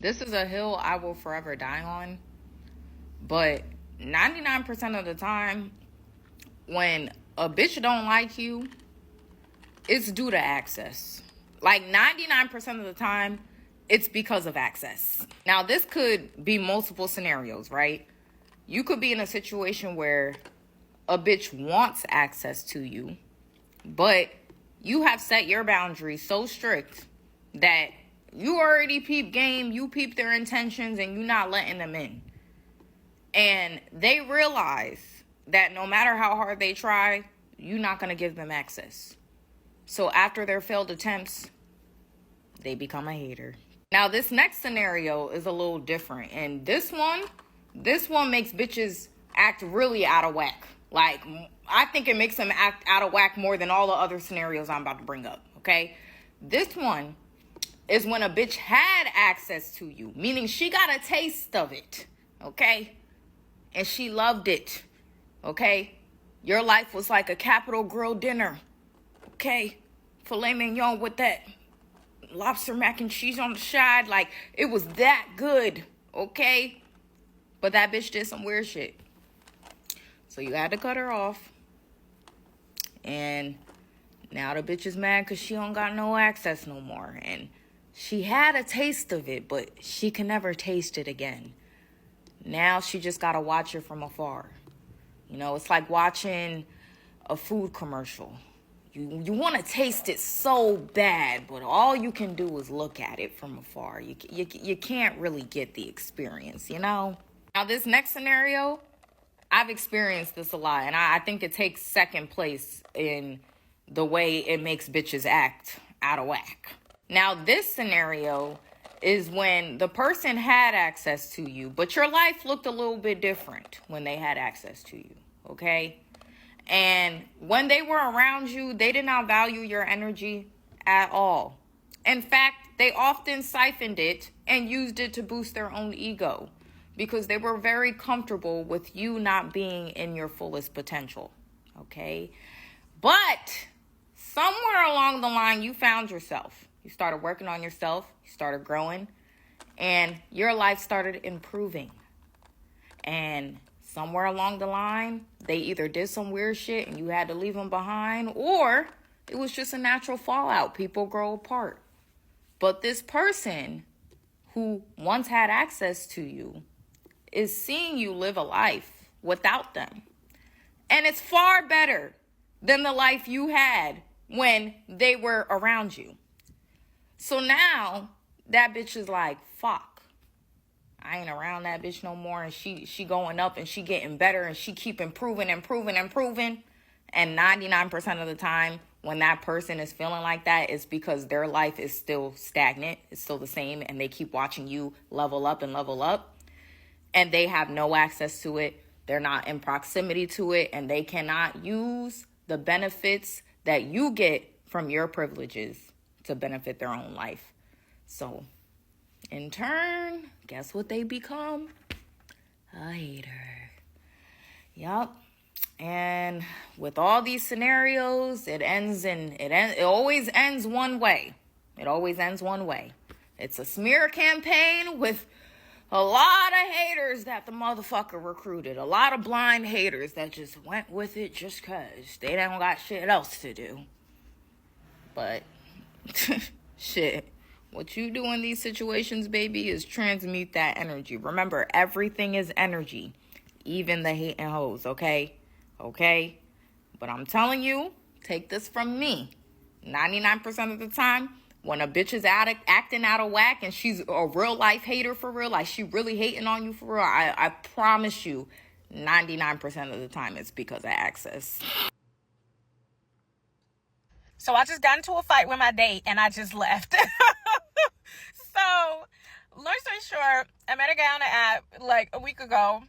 This is a hill I will forever die on. But 99% of the time, when a bitch don't like you, it's due to access. Like 99% of the time, it's because of access. Now, this could be multiple scenarios, right? You could be in a situation where a bitch wants access to you, but you have set your boundaries so strict that you already peep game, you peep their intentions, and you're not letting them in. And they realize that no matter how hard they try, you're not going to give them access. So after their failed attempts, they become a hater. Now, this next scenario is a little different. And this one makes bitches act really out of whack. Like, I think it makes them act out of whack more than all the other scenarios I'm about to bring up, okay? This one is when a bitch had access to you, meaning she got a taste of it, okay? And she loved it, okay? Your life was like a Capital Grille dinner, okay? Filet mignon with that lobster mac and cheese on the side. Like, it was that good, okay? But that bitch did some weird shit. So you had to cut her off. And now the bitch is mad because she don't got no access no more. And she had a taste of it, but she can never taste it again. Now she just got to watch it from afar. You know, it's like watching a food commercial. You want to taste it so bad, but all you can do is look at it from afar. You can't really get the experience, you know? Now, this next scenario, I've experienced this a lot, and I think it takes second place in the way it makes bitches act out of whack. Now, this scenario is when the person had access to you, but your life looked a little bit different when they had access to you, okay? And when they were around you, they did not value your energy at all. In fact, they often siphoned it and used it to boost their own ego because they were very comfortable with you not being in your fullest potential, okay? But somewhere along the line, you found yourself. You started working on yourself, you started growing, and your life started improving. And somewhere along the line, they either did some weird shit and you had to leave them behind, or it was just a natural fallout. People grow apart. But this person who once had access to you is seeing you live a life without them. And it's far better than the life you had when they were around you. So now that bitch is like, fuck, I ain't around that bitch no more. And she going up and she getting better and she keep improving. And 99% of the time when that person is feeling like that, it's because their life is still stagnant. It's still the same. And they keep watching you level up. And they have no access to it. They're not in proximity to it. And they cannot use the benefits that you get from your privileges to benefit their own life. So, in turn, guess what they become? A hater. Yup. And with all these scenarios, it always ends one way. It always ends one way. It's a smear campaign with a lot of haters that the motherfucker recruited. A lot of blind haters that just went with it just because they don't got shit else to do. But shit, what you do in these situations, baby, is transmute that energy. Remember, everything is energy, even the hating hoes, okay? Okay? But I'm telling you, take this from me. 99% of the time, when a bitch is acting out of whack and she's a real life hater for real, like she really hating on you for real, I promise you, 99% of the time it's because of access. So I just got into a fight with my date and I just left. So, long story short, I met a guy on the app like a week ago.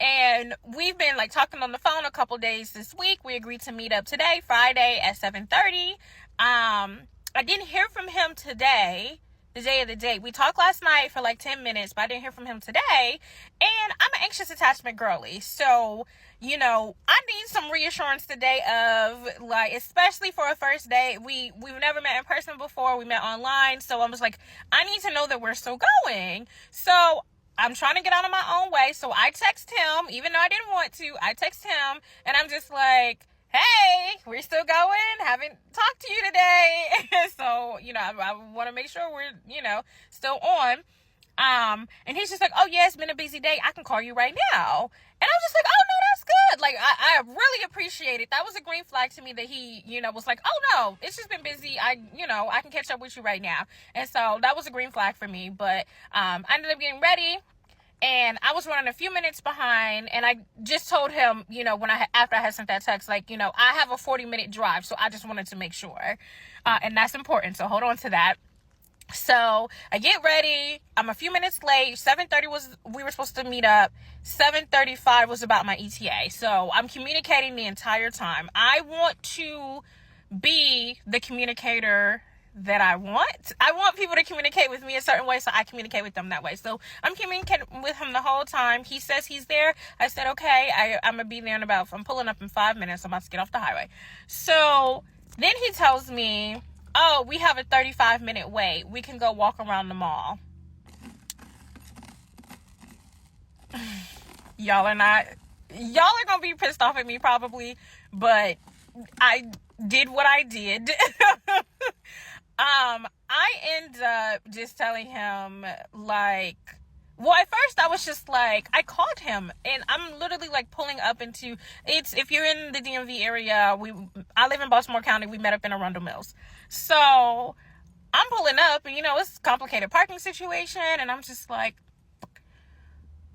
And we've been like talking on the phone a couple days this week. We agreed to meet up today, Friday at 7:30. I didn't hear from him today the day of the date. We talked last night for like 10 minutes, but I didn't hear from him today. And I'm an anxious attachment girly. So, you know, I need some reassurance today of like, especially for a first date. We've never met in person before. We met online. So I was like, I need to know that we're still going. So I'm trying to get out of my own way. So I text him, even though I didn't want to. I text him and I'm just like, hey, we're still going. Haven't talked to you today. So, you know, I want to make sure we're, you know, still on. And he's just like, oh yeah, it's been a busy day. I can call you right now. And I was just like, oh no, that's good. Like, I really appreciate it. That was a green flag to me that he, you know, was like, oh no, it's just been busy. I can catch up with you right now. And so that was a green flag for me. But, I ended up getting ready. And I was running a few minutes behind, and I just told him, you know, after I had sent that text, like, you know, I have a 40-minute drive, so I just wanted to make sure, and that's important. So hold on to that. So I get ready. I'm a few minutes late. 7:30 we were supposed to meet up. 7:35 was about my ETA. So I'm communicating the entire time. I want to be the communicator that I want. I want people to communicate with me a certain way, so I communicate with them that way. So I'm communicating with him the whole time. He says he's there. I said, okay, I'm gonna be there I'm pulling up in 5 minutes. I'm about to get off the highway. So then he tells me, oh, we have a 35-minute wait. We can go walk around the mall. Y'all are gonna be pissed off at me probably, but I did what I did. I end up just telling him, like, well, at first I was just like, I called him, and I'm literally like pulling up if you're in the DMV area, I live in Baltimore County, we met up in Arundel Mills. So I'm pulling up, and you know, it's a complicated parking situation, and I'm just like,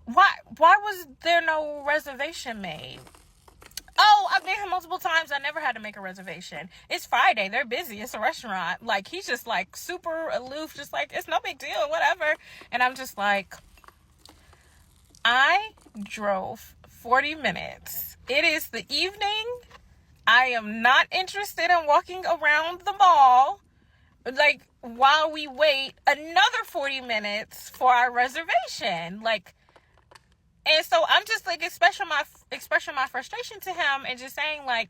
why was there no reservation made? Oh, I've been here multiple times. I never had to make a reservation. It's Friday. They're busy. It's a restaurant. Like, he's just like super aloof, just like, it's no big deal, whatever. And I'm just like, I drove 40 minutes. It is the evening. I am not interested in walking around the mall, like, while we wait another 40 minutes for our reservation. Like, and so I'm just like expressing my frustration to him and just saying, like,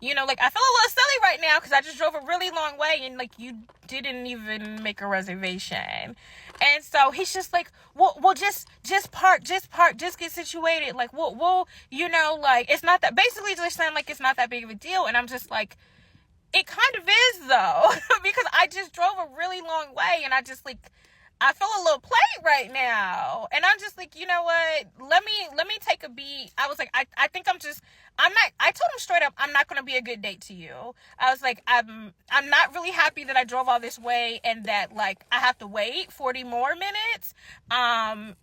you know, like, I feel a little silly right now because I just drove a really long way and like you didn't even make a reservation. And so he's just like, well, just park, just get situated. Like, we'll, you know, like, it's not that, basically just saying like it's not that big of a deal. And I'm just like, it kind of is though, because I just drove a really long way and I just like, I feel a little played right now. And I'm just like, you know what? Let me take a beat. I was like, I think I told him straight up, I'm not going to be a good date to you. I was like, I'm not really happy that I drove all this way and that like I have to wait 40 more minutes. And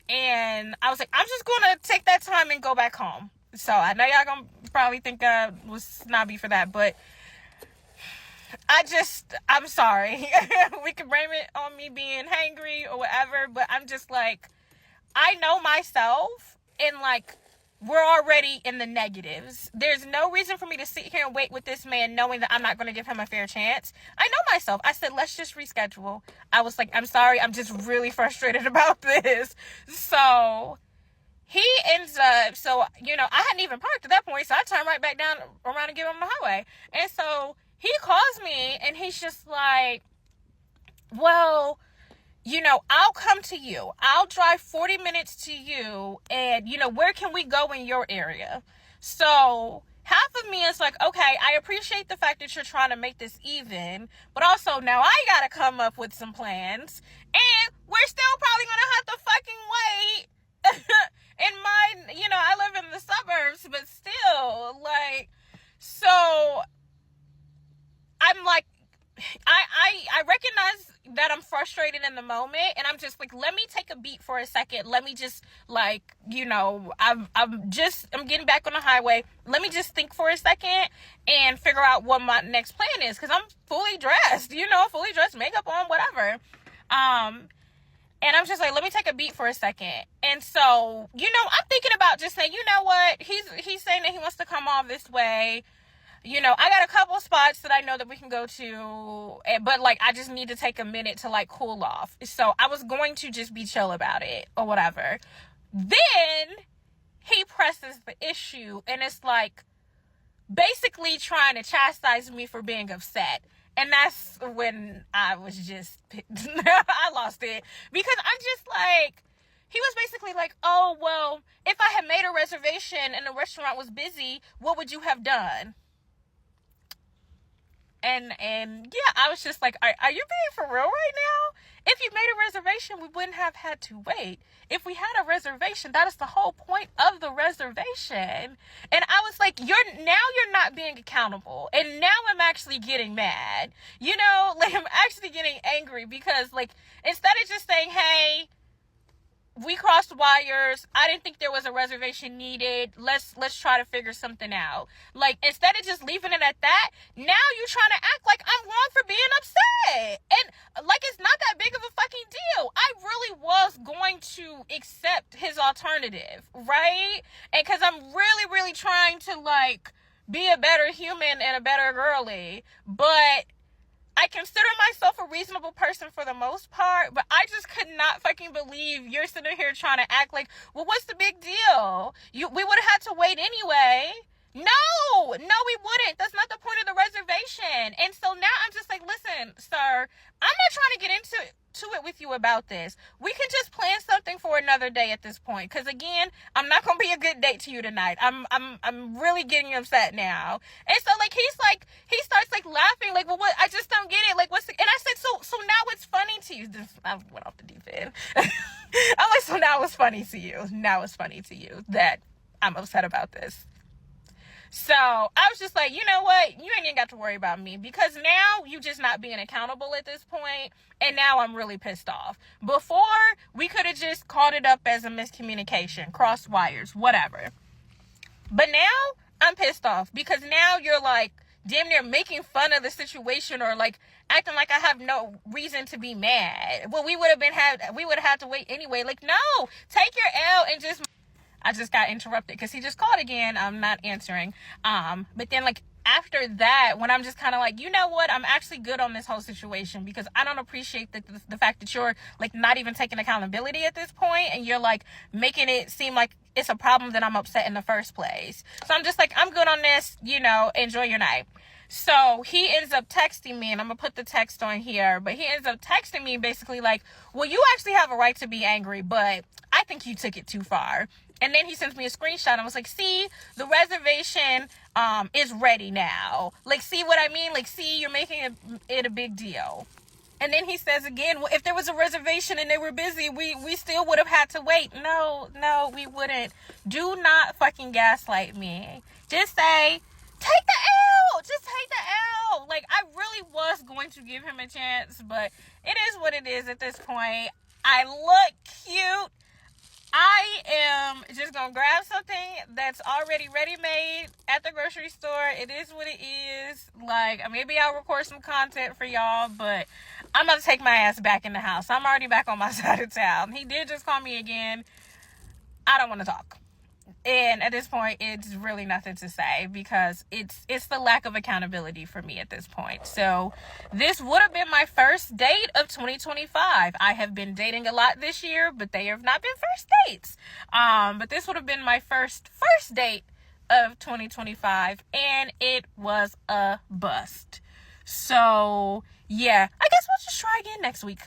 I was like, I'm just going to take that time and go back home. So I know y'all going to probably think I was snobby for that, but I'm sorry. We can blame it on me being hangry or whatever, but I'm just like, I know myself and like, we're already in the negatives. There's no reason for me to sit here and wait with this man knowing that I'm not going to give him a fair chance. I know myself. I said, let's just reschedule. I was like, I'm sorry. I'm just really frustrated about this. So he ends up, you know, I hadn't even parked at that point. So I turned right back down around and get on the highway. And so he calls me and he's just like, well, you know, I'll come to you. I'll drive 40 minutes to you. And, you know, where can we go in your area? So half of me is like, okay, I appreciate the fact that you're trying to make this even. But also now I got to come up with some plans. And we're still probably going to have to fucking wait. In my, you know, I live in the suburbs, but still, like, so I'm like, I recognize that I'm frustrated in the moment, and I'm just like, let me take a beat for a second. Let me just, like, you know, I'm getting back on the highway. Let me just think for a second and figure out what my next plan is, because I'm fully dressed, you know, makeup on, whatever. And I'm just like, let me take a beat for a second. And so, you know, I'm thinking about just saying, you know what, he's saying that he wants to come all this way. you know, I got a couple spots that I know that we can go to, but like I just need to take a minute to like cool off. So I was going to just be chill about it or whatever. Then he presses the issue, and it's like basically trying to chastise me for being upset. And that's when I was just, I lost it. Because I'm just like, he was basically like, oh, well, if I had made a reservation and the restaurant was busy, what would you have done? And yeah, I was just like, are you being for real right now? If you made a reservation, we wouldn't have had to wait. If we had a reservation, that is the whole point of the reservation. And I was like, you're not being accountable. And now I'm actually getting mad. You know, like I'm actually getting angry because like, instead of just saying, hey, we crossed wires. I didn't think there was a reservation needed. Let's try to figure something out. Like, instead of just leaving it at that, now you're trying to act like I'm wrong for being upset. And like it's not that big of a fucking deal. I really was going to accept his alternative, right? And because I'm really, really trying to like be a better human and a better girly, but I consider myself a reasonable person for the most part, but I just could not fucking believe you're sitting here trying to act like, well, what's the big deal? We would have had to wait anyway. No, we wouldn't. That's not the point of the reservation. And so now I'm just like, listen, sir, I'm not trying to get into it with you about this. We can just plan something for another day at this point. Because again, I'm not gonna be a good date to you tonight. I'm really getting upset now. And so like he starts like laughing, like, well, what? I just don't get it. Like, what's the? And I said, so now it's funny to you. I went off the deep end. I'm like, so now it's funny to you. Now it's funny to you that I'm upset about this. So I was just like, you know what? You ain't even got to worry about me because now you just not being accountable at this point. And now I'm really pissed off. Before, we could have just called it up as a miscommunication, crossed wires, whatever. But now I'm pissed off because now you're like damn near making fun of the situation or like acting like I have no reason to be mad. Well, we would have had to wait anyway. Like, no, take your L and just... I just got interrupted because he just called again. I'm not answering. But then like after that, when I'm just kind of like, you know what? I'm actually good on this whole situation because I don't appreciate the fact that you're like not even taking accountability at this point and you're like making it seem like it's a problem that I'm upset in the first place. So I'm just like, I'm good on this, you know, enjoy your night. So he ends up texting me, and I'm going to put the text on here, but he ends up texting me basically like, well, you actually have a right to be angry, but I think you took it too far. And then he sends me a screenshot. I was like, see, the reservation is ready now. Like, see what I mean? Like, see, you're making it a big deal. And then he says again, well, if there was a reservation and they were busy, we still would have had to wait. No, we wouldn't. Do not fucking gaslight me. Just say, take the L. Just take the L. Like, I really was going to give him a chance, but it is what it is at this point. I look cute. I am just going to grab something that's already ready-made at the grocery store. It is what it is. Like, maybe I'll record some content for y'all, but I'm about to take my ass back in the house. I'm already back on my side of town. He did just call me again. I don't want to talk. And at this point, it's really nothing to say because it's the lack of accountability for me at this point. So this would have been my first date of 2025. I have been dating a lot this year, but they have not been first dates. But this would have been my first date of 2025, and it was a bust. So yeah, I guess we'll just try again next week.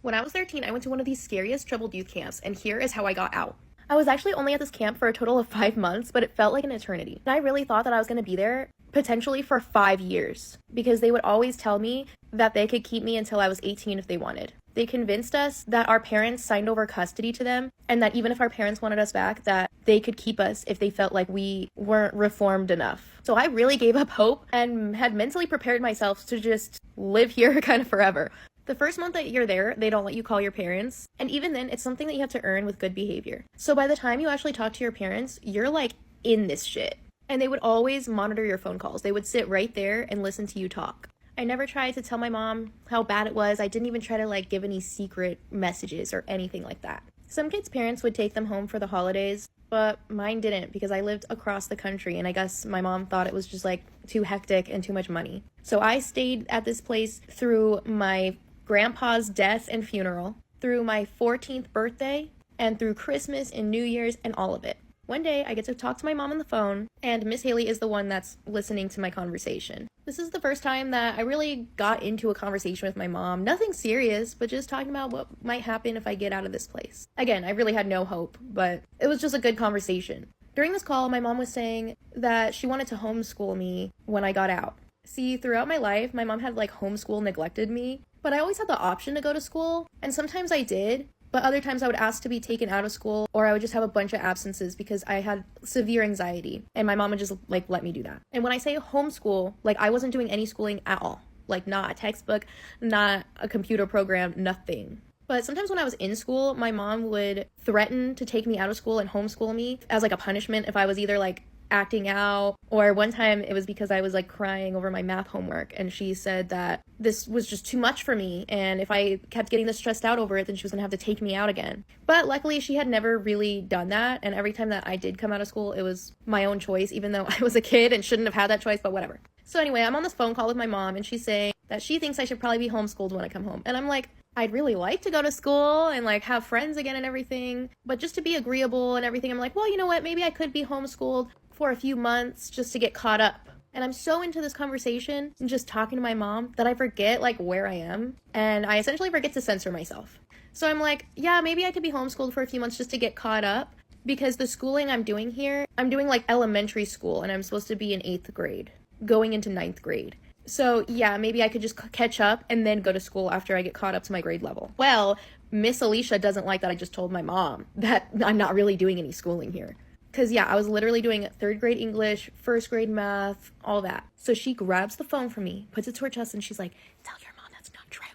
When I was 13, I went to one of the scariest troubled youth camps, and here is how I got out. I was actually only at this camp for a total of 5 months, but it felt like an eternity. And I really thought that I was going to be there potentially for 5 years, because they would always tell me that they could keep me until I was 18 if they wanted. They convinced us that our parents signed over custody to them, and that even if our parents wanted us back, that they could keep us if they felt like we weren't reformed enough. So I really gave up hope and had mentally prepared myself to just live here kind of forever. The first month that you're there, they don't let you call your parents. And even then, it's something that you have to earn with good behavior. So by the time you actually talk to your parents, you're like in this shit. And they would always monitor your phone calls. They would sit right there and listen to you talk. I never tried to tell my mom how bad it was. I didn't even try to like give any secret messages or anything like that. Some kids' parents would take them home for the holidays, but mine didn't because I lived across the country, and I guess my mom thought it was just like too hectic and too much money. So I stayed at this place through my grandpa's death and funeral, through my 14th birthday, and through Christmas and New Year's and all of it. One day, I get to talk to my mom on the phone, and Miss Haley is the one that's listening to my conversation. This is the first time that I really got into a conversation with my mom. Nothing serious, but just talking about what might happen if I get out of this place. Again, I really had no hope, but it was just a good conversation. During this call, my mom was saying that she wanted to homeschool me when I got out. See, throughout my life, my mom had like homeschool neglected me, but I always had the option to go to school, and sometimes I did. But other times I would ask to be taken out of school, or I would just have a bunch of absences because I had severe anxiety, and my mom would just like let me do that. And when I say homeschool, like I wasn't doing any schooling at all. Like not a textbook, not a computer program, nothing. But sometimes when I was in school, my mom would threaten to take me out of school and homeschool me as like a punishment if I was either like acting out, or one time it was because I was like crying over my math homework, and she said that this was just too much for me, and if I kept getting this stressed out over it, then she was gonna have to take me out again. But luckily she had never really done that, and every time that I did come out of school, it was my own choice, even though I was a kid and shouldn't have had that choice, but whatever. So anyway, I'm on this phone call with my mom, and she's saying that she thinks I should probably be homeschooled when I come home, and I'm like, I'd really like to go to school and like have friends again and everything, but just to be agreeable and everything, I'm like, well, you know what, maybe I could be homeschooled for a few months just to get caught up. And I'm so into this conversation and just talking to my mom that I forget like where I am, and I essentially forget to censor myself. So I'm like, yeah, maybe I could be homeschooled for a few months just to get caught up, because the schooling I'm doing here, I'm doing like elementary school, and I'm supposed to be in 8th grade, going into 9th grade. So yeah, maybe I could just catch up and then go to school after I get caught up to my grade level. Well, Miss Alicia doesn't like that I just told my mom that I'm not really doing any schooling here. Because yeah, I was literally doing 3rd grade English, 1st grade math, all that. So she grabs the phone from me, puts it to her chest, and she's like, tell your mom that's not true.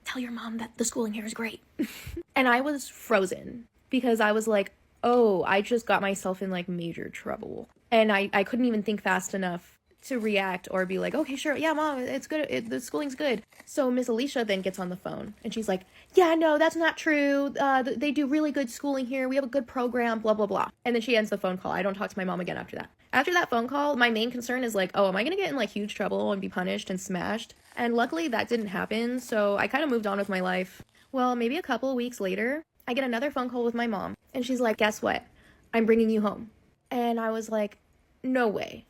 Tell your mom that the schooling here is great. And I was frozen because I was like, oh, I just got myself in like major trouble. And I couldn't even think fast enough to react or be like, okay, sure, yeah, mom, it's good, the schooling's good. So Miss Alicia then gets on the phone, and she's like, yeah, no, that's not true, they do really good schooling here, we have a good program, blah, blah, blah. And then she ends the phone call. I don't talk to my mom again after that. After that phone call, my main concern is like, oh, am I gonna get in like huge trouble and be punished and smashed? And luckily that didn't happen, so I kind of moved on with my life. Well, maybe a couple of weeks later, I get another phone call with my mom, and she's like, guess what? I'm bringing you home. And I was like, no way.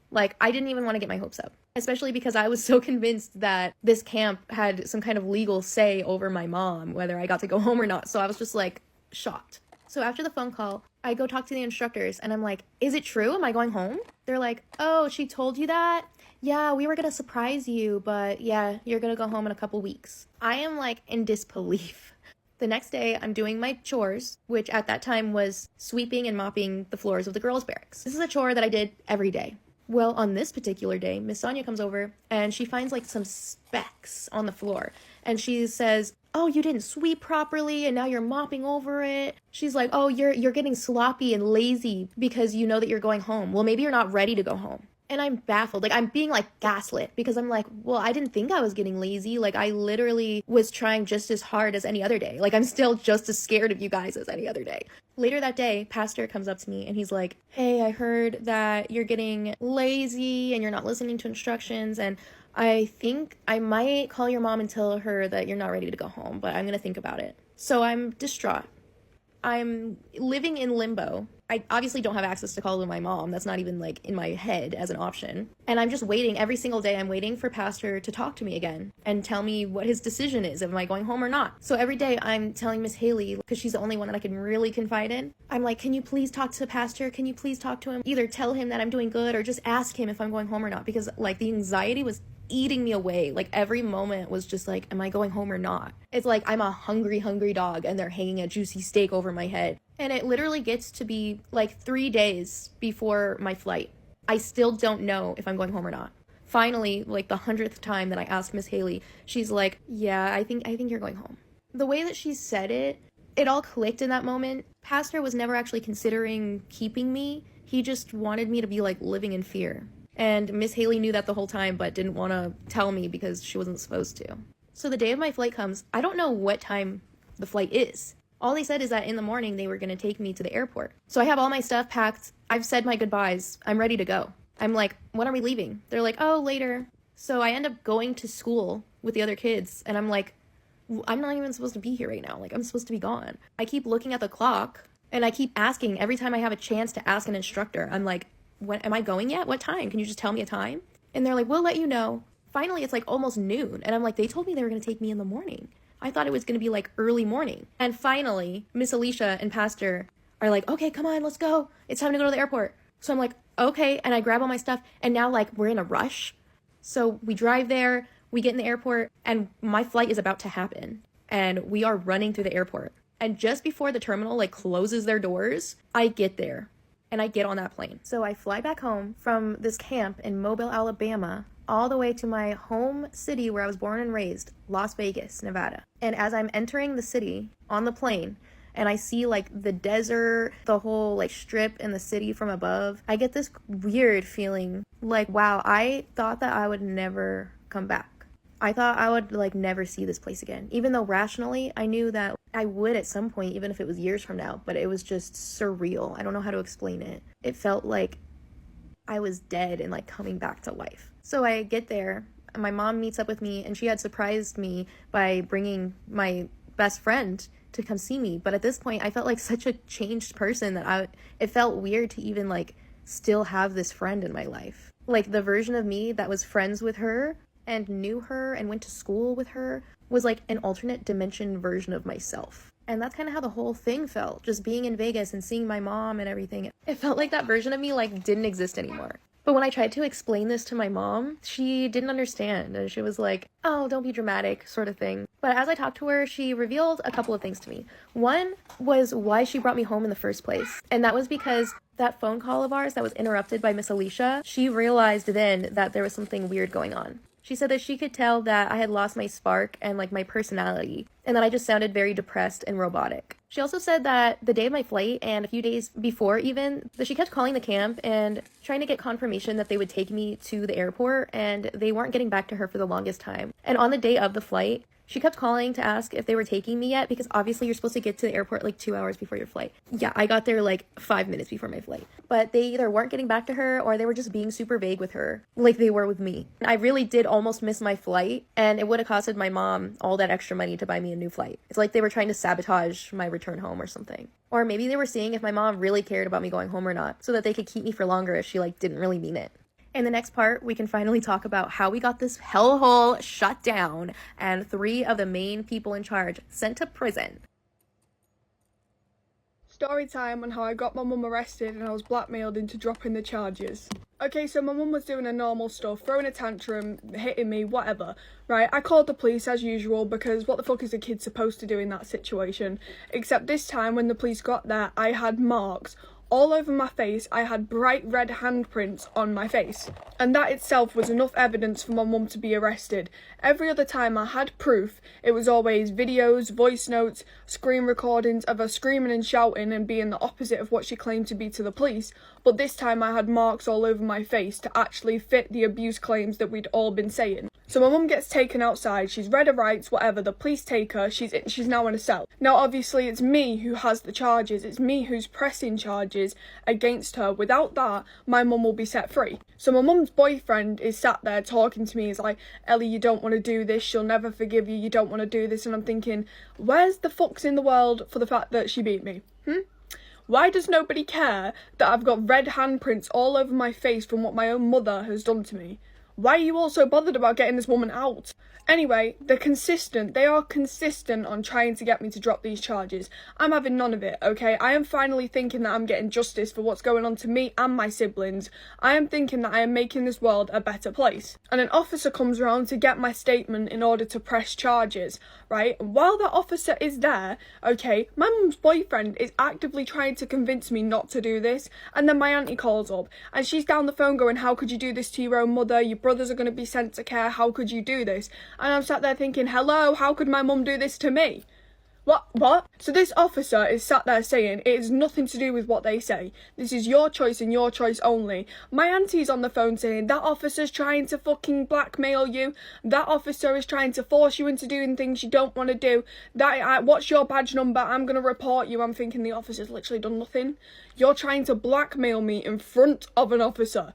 Like, I didn't even want to get my hopes up, especially because I was so convinced that this camp had some kind of legal say over my mom, whether I got to go home or not. So I was just like shocked. So after the phone call, I go talk to the instructors, and I'm like, is it true? Am I going home? They're like, oh, she told you that? Yeah, we were going to surprise you, but yeah, you're going to go home in a couple weeks. I am like in disbelief. The next day, I'm doing my chores, which at that time was sweeping and mopping the floors of the girls' barracks. This is a chore that I did every day. Well, on this particular day, Miss Sonia comes over, and she finds like some specks on the floor, and she says, oh, you didn't sweep properly, and now you're mopping over it. She's like, oh, you're getting sloppy and lazy because you know that you're going home. Well, maybe you're not ready to go home. And I'm baffled. Like, I'm being like gaslit because I'm like, well, I didn't think I was getting lazy. Like, I literally was trying just as hard as any other day. Like, I'm still just as scared of you guys as any other day. Later that day, Pastor comes up to me and he's like, hey, I heard that you're getting lazy and you're not listening to instructions, and I think I might call your mom and tell her that you're not ready to go home, but I'm gonna think about it. So I'm distraught. I'm living in limbo. I obviously don't have access to call to my mom. That's not even like in my head as an option. And I'm just waiting every single day. I'm waiting for Pastor to talk to me again and tell me what his decision is. Am I going home or not? So every day I'm telling Miss Haley, because she's the only one that I can really confide in. I'm like, can you please talk to Pastor? Can you please talk to him? Either tell him that I'm doing good or just ask him if I'm going home or not. Because like the anxiety was eating me away. Like every moment was just like, am I going home or not? It's like I'm a hungry dog and they're hanging a juicy steak over my head. And it literally gets to be like 3 days before my flight. I still don't know if I'm going home or not. Finally, like the 100th time that I asked Miss Haley, she's like, yeah, I think you're going home. The way that she said it, it all clicked in that moment. Pastor was never actually considering keeping me. He just wanted me to be like living in fear. And Miss Haley knew that the whole time, but didn't want to tell me because she wasn't supposed to. So the day of my flight comes. I don't know what time the flight is. All they said is that in the morning they were going to take me to the airport. So I have all my stuff packed. I've said my goodbyes. I'm ready to go. I'm like, when are we leaving? They're like, oh, later. So I end up going to school with the other kids, and I'm like, I'm not even supposed to be here right now. Like, I'm supposed to be gone. I keep looking at the clock, and I keep asking every time I have a chance to ask an instructor. I'm like, when am I going yet? What time? Can you just tell me a time? And they're like, we'll let you know. Finally, it's like almost noon, and I'm like, they told me they were going to take me in the morning. I thought it was going to be like early morning. And finally, Miss Alicia and Pastor are like, okay, come on, let's go. It's time to go to the airport. So I'm like, okay. And I grab all my stuff, and now like we're in a rush. So we drive there, we get in the airport, and my flight is about to happen. And we are running through the airport. And just before the terminal like closes their doors, I get there and I get on that plane. So I fly back home from this camp in Mobile, Alabama, all the way to my home city where I was born and raised, Las Vegas, Nevada. And as I'm entering the city on the plane, and I see like the desert, the whole like strip in the city from above, I get this weird feeling like, wow, I thought that I would never come back. I thought I would like never see this place again, even though rationally I knew that I would at some point, even if it was years from now, but it was just surreal. I don't know how to explain it. It felt like I was dead and like coming back to life. So I get there, my mom meets up with me, and she had surprised me by bringing my best friend to come see me. But at this point, I felt like such a changed person that it felt weird to even like still have this friend in my life. Like the version of me that was friends with her and knew her and went to school with her was like an alternate dimension version of myself. And that's kind of how the whole thing felt, just being in Vegas and seeing my mom and everything. It felt like that version of me like didn't exist anymore. But when I tried to explain this to my mom, she didn't understand. And she was like, oh, don't be dramatic, sort of thing. But as I talked to her, she revealed a couple of things to me. One was why she brought me home in the first place. And that was because that phone call of ours that was interrupted by Miss Alicia, she realized then that there was something weird going on. She said that she could tell that I had lost my spark and like my personality, and that I just sounded very depressed and robotic. She also said that the day of my flight and a few days before even, that she kept calling the camp and trying to get confirmation that they would take me to the airport, and they weren't getting back to her for the longest time. And on the day of the flight, she kept calling to ask if they were taking me yet, because obviously you're supposed to get to the airport like 2 hours before your flight. Yeah, I got there like 5 minutes before my flight. But they either weren't getting back to her or they were just being super vague with her, like they were with me. I really did almost miss my flight, and it would have costed my mom all that extra money to buy me a new flight. It's like they were trying to sabotage my return home or something. Or maybe they were seeing if my mom really cared about me going home or not, so that they could keep me for longer if she like didn't really mean it. In the next part, we can finally talk about how we got this hellhole shut down and 3 of the main people in charge sent to prison. Story time on how I got my mum arrested and I was blackmailed into dropping the charges. Okay, so my mum was doing her normal stuff, throwing a tantrum, hitting me, whatever, right? I called the police as usual, because what the fuck is a kid supposed to do in that situation? Except this time when the police got there, I had marks all over my face. I had bright red handprints on my face, and that itself was enough evidence for my mum to be arrested. Every other time I had proof, it was always videos, voice notes, screen recordings of her screaming and shouting and being the opposite of what she claimed to be to the police. But this time I had marks all over my face to actually fit the abuse claims that we'd all been saying. So my mum gets taken outside, she's read her rights, whatever, the police take her, she's now in a cell. Now obviously it's me who has the charges, it's me who's pressing charges against her. Without that, my mum will be set free. So my mum's boyfriend is sat there talking to me, he's like, Ellie, you don't want to do this, she'll never forgive you, you don't want to do this. And I'm thinking, where's the fucks in the world for the fact that she beat me? Why does nobody care that I've got red handprints all over my face from what my own mother has done to me? Why are you all so bothered about getting this woman out? Anyway, they are consistent on trying to get me to drop these charges. I'm having none of it, okay? I am finally thinking that I'm getting justice for what's going on to me and my siblings. I am thinking that I am making this world a better place. And an officer comes around to get my statement in order to press charges, right? And while that officer is there, okay, my mum's boyfriend is actively trying to convince me not to do this. And then my auntie calls up and she's down the phone going, how could you do this to your own mother? Your brothers are going to be sent to care. How could you do this? And I'm sat there thinking, hello, how could my mum do this to me? What? So this officer is sat there saying it is nothing to do with what they say. This is your choice and your choice only. My auntie's on the phone saying that officer's trying to fucking blackmail you. That officer is trying to force you into doing things you don't want to do. What's your badge number? I'm going to report you. I'm thinking the officer's literally done nothing. You're trying to blackmail me in front of an officer.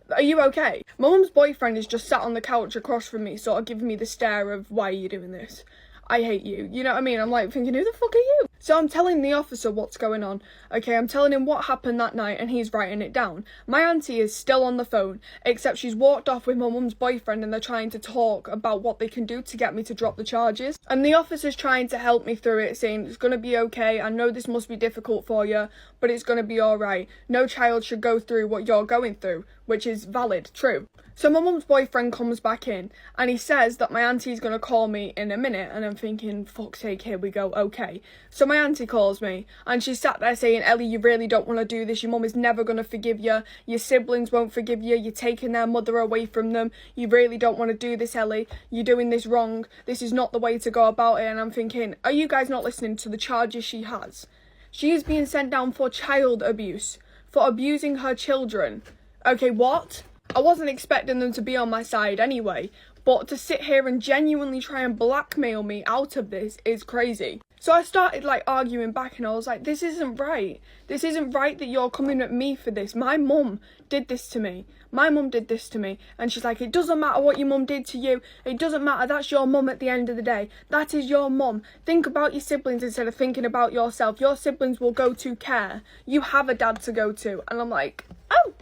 Are you okay? My mum's boyfriend is just sat on the couch across from me, sort of giving me the stare of, why are you doing this? I hate you. You know what I mean? I'm like thinking, who the fuck are you? So I'm telling the officer what's going on. Okay, I'm telling him what happened that night and he's writing it down. My auntie is still on the phone, except she's walked off with my mum's boyfriend and they're trying to talk about what they can do to get me to drop the charges. And the officer's trying to help me through it, saying it's going to be okay. I know this must be difficult for you, but it's going to be alright. No child should go through what you're going through, which is valid, true. So my mum's boyfriend comes back in and he says that my auntie's going to call me in a minute, and I'm thinking, fuck's sake, here we go, okay. So my auntie calls me and she's sat there saying, Ellie, you really don't want to do this, your mum is never going to forgive you, your siblings won't forgive you, you're taking their mother away from them, you really don't want to do this, Ellie, you're doing this wrong, this is not the way to go about it. And I'm thinking, are you guys not listening to the charges she has? She is being sent down for child abuse, for abusing her children. Okay, what? I wasn't expecting them to be on my side anyway, but to sit here and genuinely try and blackmail me out of this is crazy. So I started like arguing back and I was like, this isn't right. This isn't right that you're coming at me for this. My mum did this to me. My mum did this to me. And she's like, it doesn't matter what your mum did to you. It doesn't matter. That's your mum at the end of the day. That is your mum. Think about your siblings instead of thinking about yourself. Your siblings will go to care. You have a dad to go to. And I'm like, oh.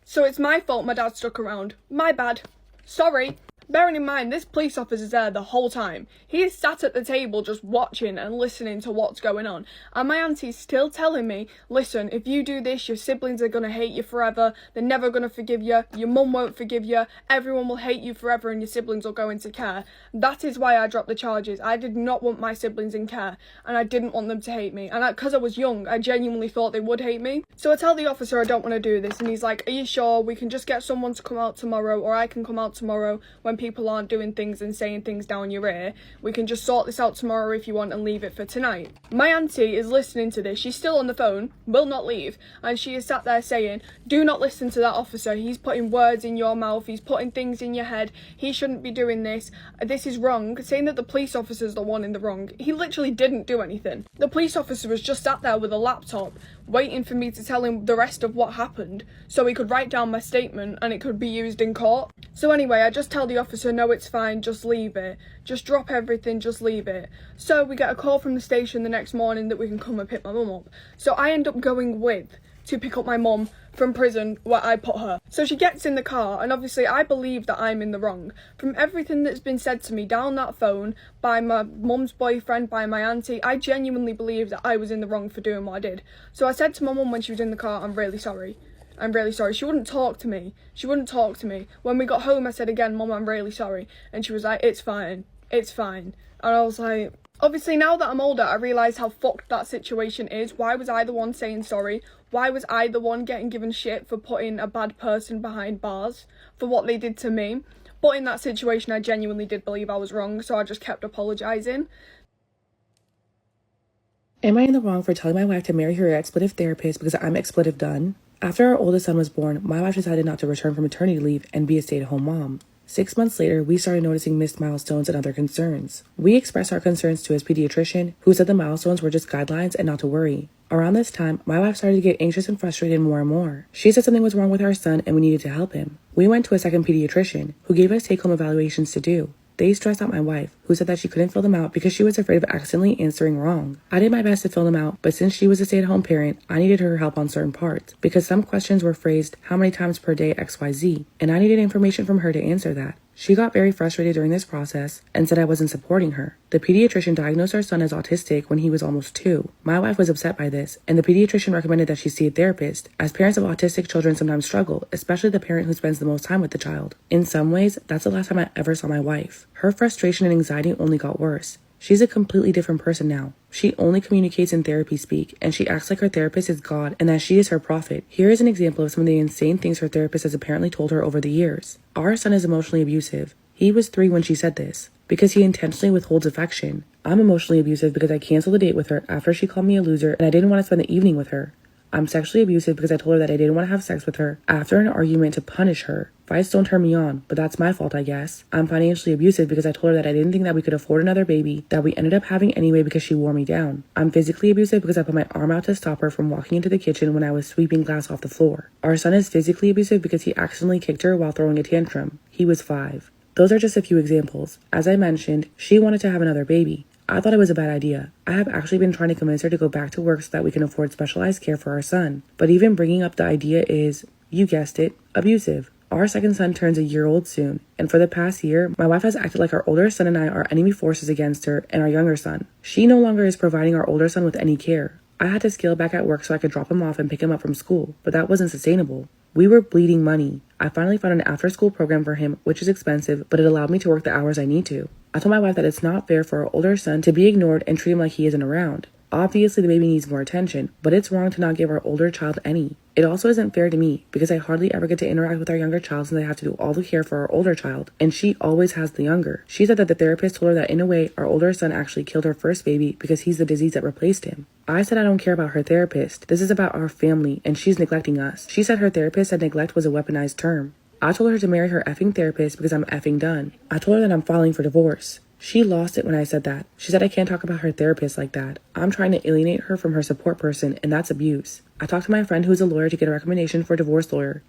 So it's my fault my dad stuck around. My bad. Sorry. Bearing in mind, this police officer's there the whole time. He is sat at the table just watching and listening to what's going on. And my auntie's still telling me, listen, if you do this, your siblings are going to hate you forever. They're never going to forgive you. Your mum won't forgive you. Everyone will hate you forever and your siblings will go into care. That is why I dropped the charges. I did not want my siblings in care. And I didn't want them to hate me. And because I was young, I genuinely thought they would hate me. So I tell the officer I don't want to do this. And he's like, are you sure? We can just get someone to come out tomorrow, or I can come out tomorrow when people aren't doing things and saying things down your ear. We can just sort this out tomorrow if you want and leave it for tonight. My auntie is listening to this. She's still on the phone, will not leave, and she is sat there saying, do not listen to that officer. He's putting words in your mouth. He's putting things in your head. He shouldn't be doing this. This is wrong. Saying that the police officer's the one in the wrong. He literally didn't do anything. The police officer was just sat there with a laptop waiting for me to tell him the rest of what happened so he could write down my statement and it could be used in court. So anyway, I just tell the officer, no, it's fine, just leave it. Just drop everything, just leave it. So we get a call from the station the next morning that we can come and pick my mum up. So I end up going with to pick up my mum from prison where I put her. So she gets in the car and obviously I believe that I'm in the wrong. From everything that's been said to me down that phone by my mum's boyfriend, by my auntie, I genuinely believe that I was in the wrong for doing what I did. So I said to my mum when she was in the car, I'm really sorry. I'm really sorry. She wouldn't talk to me. She wouldn't talk to me. When we got home, I said again, Mum, I'm really sorry. And she was like, it's fine. It's fine. And I was like, obviously now that I'm older, I realise how fucked that situation is. Why was I the one saying sorry? Why was I the one getting given shit for putting a bad person behind bars for what they did to me? But in that situation, I genuinely did believe I was wrong, so I just kept apologising. Am I in the wrong for telling my wife to marry her expletive therapist because I'm expletive done? After our oldest son was born, my wife decided not to return from maternity leave and be a stay-at-home mom. 6 months later, we started noticing missed milestones and other concerns. We expressed our concerns to his pediatrician, who said the milestones were just guidelines and not to worry. Around this time, my wife started to get anxious and frustrated more and more. She said something was wrong with our son and we needed to help him. We went to a second pediatrician, who gave us take-home evaluations to do. They stressed out my wife, who said that she couldn't fill them out because she was afraid of accidentally answering wrong. I did my best to fill them out, but since she was a stay-at-home parent, I needed her help on certain parts, because some questions were phrased, how many times per day XYZ, and I needed information from her to answer that. She got very frustrated during this process and said I wasn't supporting her. The pediatrician diagnosed our son as autistic when he was almost 2. My wife was upset by this, and the pediatrician recommended that she see a therapist, as parents of autistic children sometimes struggle, especially the parent who spends the most time with the child. In some ways, that's the last time I ever saw my wife. Her frustration and anxiety only got worse. She's a completely different person now. She only communicates in therapy speak, and she acts like her therapist is God and that she is her prophet. Here is an example of some of the insane things her therapist has apparently told her over the years. Our son is emotionally abusive. He was 3 when she said this. because he intentionally withholds affection. I'm emotionally abusive because I canceled a date with her after she called me a loser and I didn't want to spend the evening with her. I'm sexually abusive because I told her that I didn't want to have sex with her after an argument to punish her. Fights don't turn me on, but that's my fault, I guess. I'm financially abusive because I told her that I didn't think that we could afford another baby that we ended up having anyway because she wore me down. I'm physically abusive because I put my arm out to stop her from walking into the kitchen when I was sweeping glass off the floor. Our son is physically abusive because he accidentally kicked her while throwing a tantrum. He was 5. Those are just a few examples. As I mentioned, she wanted to have another baby. I thought it was a bad idea. I have actually been trying to convince her to go back to work so that we can afford specialized care for our son. But even bringing up the idea is, you guessed it, abusive. Our second son turns a year old soon, and for the past year, my wife has acted like our older son and I are enemy forces against her and our younger son. She no longer is providing our older son with any care. I had to scale back at work so I could drop him off and pick him up from school, but that wasn't sustainable. We were bleeding money. I finally found an after-school program for him, which is expensive, but it allowed me to work the hours I need to. I told my wife that it's not fair for our older son to be ignored and treat him like he isn't around. Obviously, the baby needs more attention, but it's wrong to not give our older child any. It also isn't fair to me because I hardly ever get to interact with our younger child since I have to do all the care for our older child, and she always has the younger. She said that the therapist told her that in a way, our older son actually killed her first baby because he's the disease that replaced him. I said I don't care about her therapist. This is about our family, and she's neglecting us. She said her therapist said neglect was a weaponized term. I told her to marry her effing therapist because I'm effing done. I told her that I'm filing for divorce. She lost it when I said that. She said I can't talk about her therapist like that. I'm trying to alienate her from her support person, and that's abuse. I talked to my friend who's a lawyer to get a recommendation for a divorce lawyer.